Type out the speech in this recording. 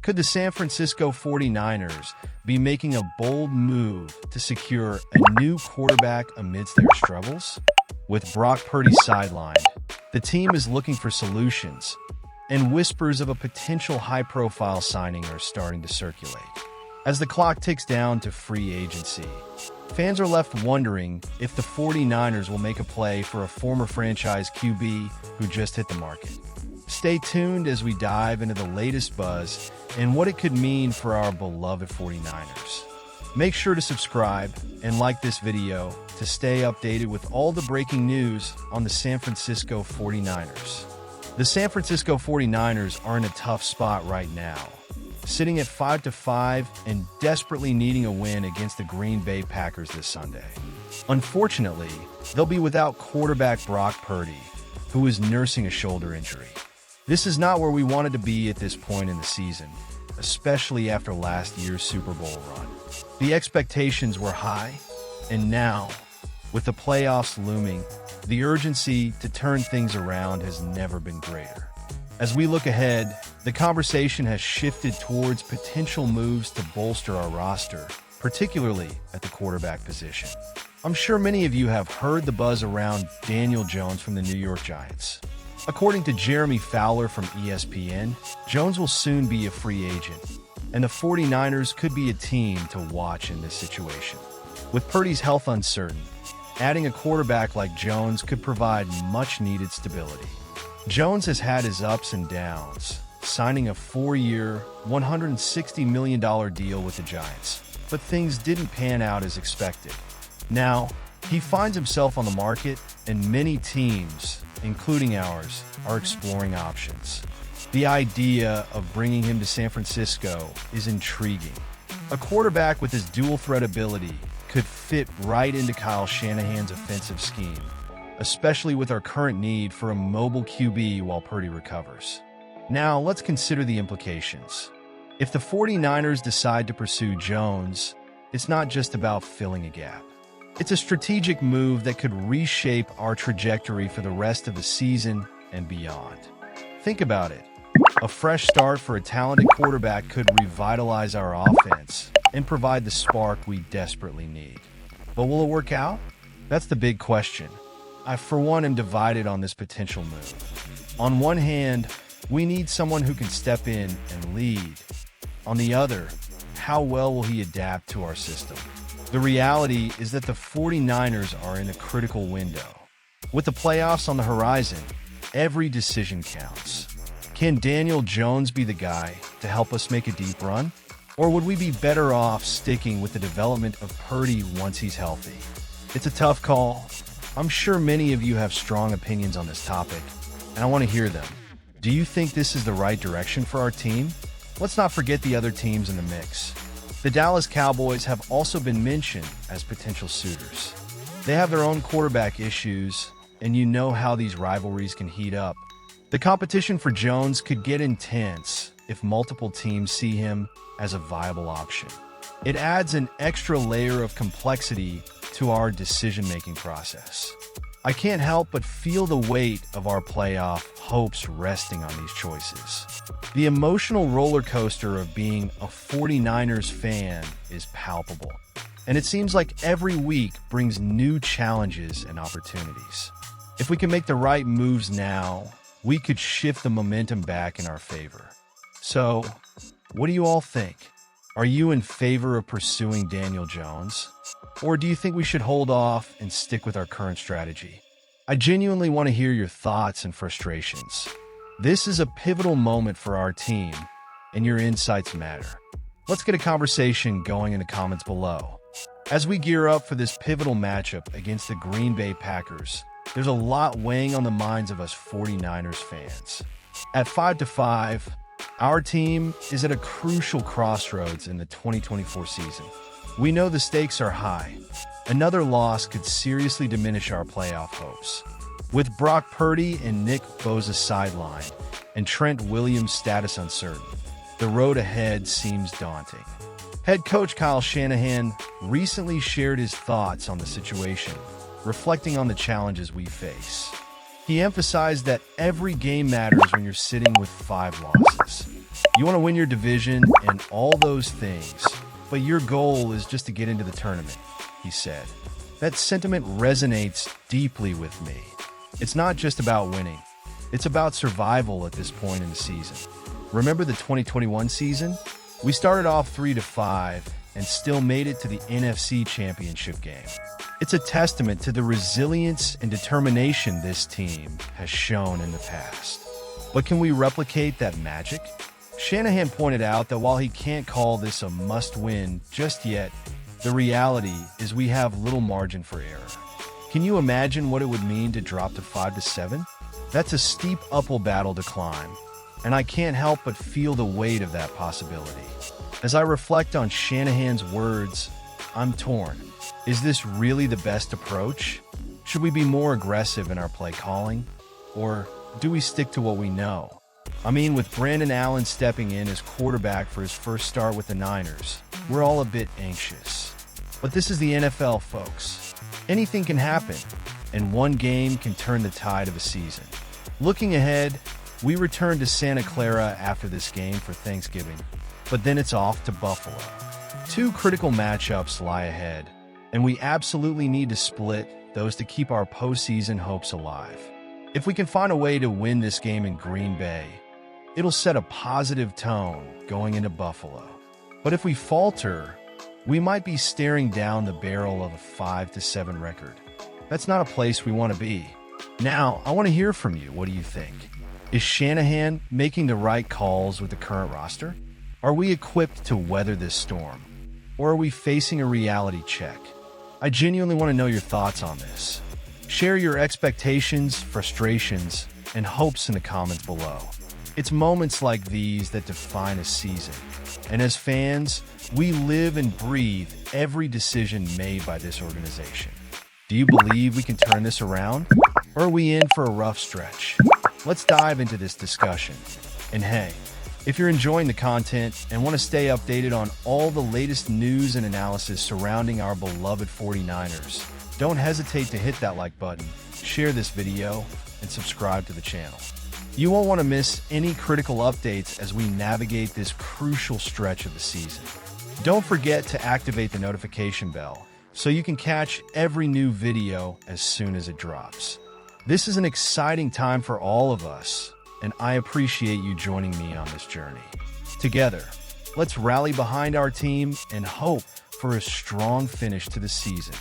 Could the San Francisco 49ers be making a bold move to secure a new quarterback amidst their struggles? With Brock Purdy sidelined, the team is looking for solutions, and whispers of a potential high-profile signing are starting to circulate. As the clock ticks down to free agency, fans are left wondering if the 49ers will make a play for a former franchise QB who just hit the market. Stay tuned as we dive into the latest buzz and what it could mean for our beloved 49ers. Make sure to subscribe and like this video to stay updated with all the breaking news on the San Francisco 49ers. The San Francisco 49ers are in a tough spot right now, sitting at 5-5 and desperately needing a win against the Green Bay Packers this Sunday. Unfortunately, they'll be without quarterback Brock Purdy, who is nursing a shoulder injury. This is not where we wanted to be at this point in the season, especially after last year's Super Bowl run. The expectations were high, and now, with the playoffs looming, the urgency to turn things around has never been greater. As we look ahead, the conversation has shifted towards potential moves to bolster our roster, particularly at the quarterback position. I'm sure many of you have heard the buzz around Daniel Jones from the New York Giants. According to Jeremy Fowler from ESPN, Jones will soon be a free agent, and the 49ers could be a team to watch in this situation. With Purdy's health uncertain, adding a quarterback like Jones could provide much-needed stability. Jones has had his ups and downs, signing a 4-year, $160 million deal with the Giants, but things didn't pan out as expected. Now, he finds himself on the market, and many teams, including ours, are exploring options. The idea of bringing him to San Francisco is intriguing. A quarterback with his dual-threat ability could fit right into Kyle Shanahan's offensive scheme, especially with our current need for a mobile QB while Purdy recovers. Now, let's consider the implications. If the 49ers decide to pursue Jones, it's not just about filling a gap. It's a strategic move that could reshape our trajectory for the rest of the season and beyond. Think about it. A fresh start for a talented quarterback could revitalize our offense and provide the spark we desperately need. But will it work out? That's the big question. I, for one, am divided on this potential move. On one hand, we need someone who can step in and lead. On the other, how well will he adapt to our system? The reality is that the 49ers are in a critical window. With the playoffs on the horizon, every decision counts. Can Daniel Jones be the guy to help us make a deep run? Or would we be better off sticking with the development of Purdy once he's healthy? It's a tough call. I'm sure many of you have strong opinions on this topic, and I want to hear them. Do you think this is the right direction for our team? Let's not forget the other teams in the mix. The Dallas Cowboys have also been mentioned as potential suitors. They have their own quarterback issues, and you know how these rivalries can heat up. The competition for Jones could get intense if multiple teams see him as a viable option. It adds an extra layer of complexity to our decision-making process. I can't help but feel the weight of our playoff hopes resting on these choices. The emotional roller coaster of being a 49ers fan is palpable, and it seems like every week brings new challenges and opportunities. If we can make the right moves now, we could shift the momentum back in our favor. So, what do you all think? Are you in favor of pursuing Daniel Jones? Or do you think we should hold off and stick with our current strategy? I genuinely want to hear your thoughts and frustrations. This is a pivotal moment for our team, and your insights matter. Let's get a conversation going in the comments below. As we gear up for this pivotal matchup against the Green Bay Packers, there's a lot weighing on the minds of us 49ers fans. At 5-5, our team is at a crucial crossroads in the 2024 season. We know the stakes are high. Another loss could seriously diminish our playoff hopes. With Brock Purdy and Nick Bosa sidelined and Trent Williams' status uncertain, the road ahead seems daunting. Head coach Kyle Shanahan recently shared his thoughts on the situation, reflecting on the challenges we face. He emphasized that every game matters when you're sitting with 5 losses. You want to win your division and all those things, but your goal is just to get into the tournament, he said. That sentiment resonates deeply with me. It's not just about winning. It's about survival at this point in the season. Remember the 2021 season? We started off 3-5 and still made it to the NFC Championship game. It's a testament to the resilience and determination this team has shown in the past. But can we replicate that magic? Shanahan pointed out that while he can't call this a must-win just yet, the reality is we have little margin for error. Can you imagine what it would mean to drop to 5-7? That's a steep uphill battle to climb, and I can't help but feel the weight of that possibility. As I reflect on Shanahan's words, I'm torn. Is this really the best approach? Should we be more aggressive in our play calling? Or do we stick to what we know? I mean, with Brandon Allen stepping in as quarterback for his first start with the Niners, we're all a bit anxious. But this is the NFL, folks. Anything can happen, and one game can turn the tide of a season. Looking ahead, we return to Santa Clara after this game for Thanksgiving, but then it's off to Buffalo. Two critical matchups lie ahead, and we absolutely need to split those to keep our postseason hopes alive. If we can find a way to win this game in Green Bay, it'll set a positive tone going into Buffalo. But if we falter, we might be staring down the barrel of a 5-7 record. That's not a place we want to be. Now, I want to hear from you. What do you think? Is Shanahan making the right calls with the current roster? Are we equipped to weather this storm? Or are we facing a reality check? I genuinely want to know your thoughts on this. Share your expectations, frustrations, and hopes in the comments below. It's moments like these that define a season. And as fans, we live and breathe every decision made by this organization. Do you believe we can turn this around? Or are we in for a rough stretch? Let's dive into this discussion. And hey, if you're enjoying the content and want to stay updated on all the latest news and analysis surrounding our beloved 49ers, don't hesitate to hit that like button, share this video, and subscribe to the channel. You won't want to miss any critical updates as we navigate this crucial stretch of the season. Don't forget to activate the notification bell so you can catch every new video as soon as it drops. This is an exciting time for all of us, and I appreciate you joining me on this journey. Together, let's rally behind our team and hope for a strong finish to the season.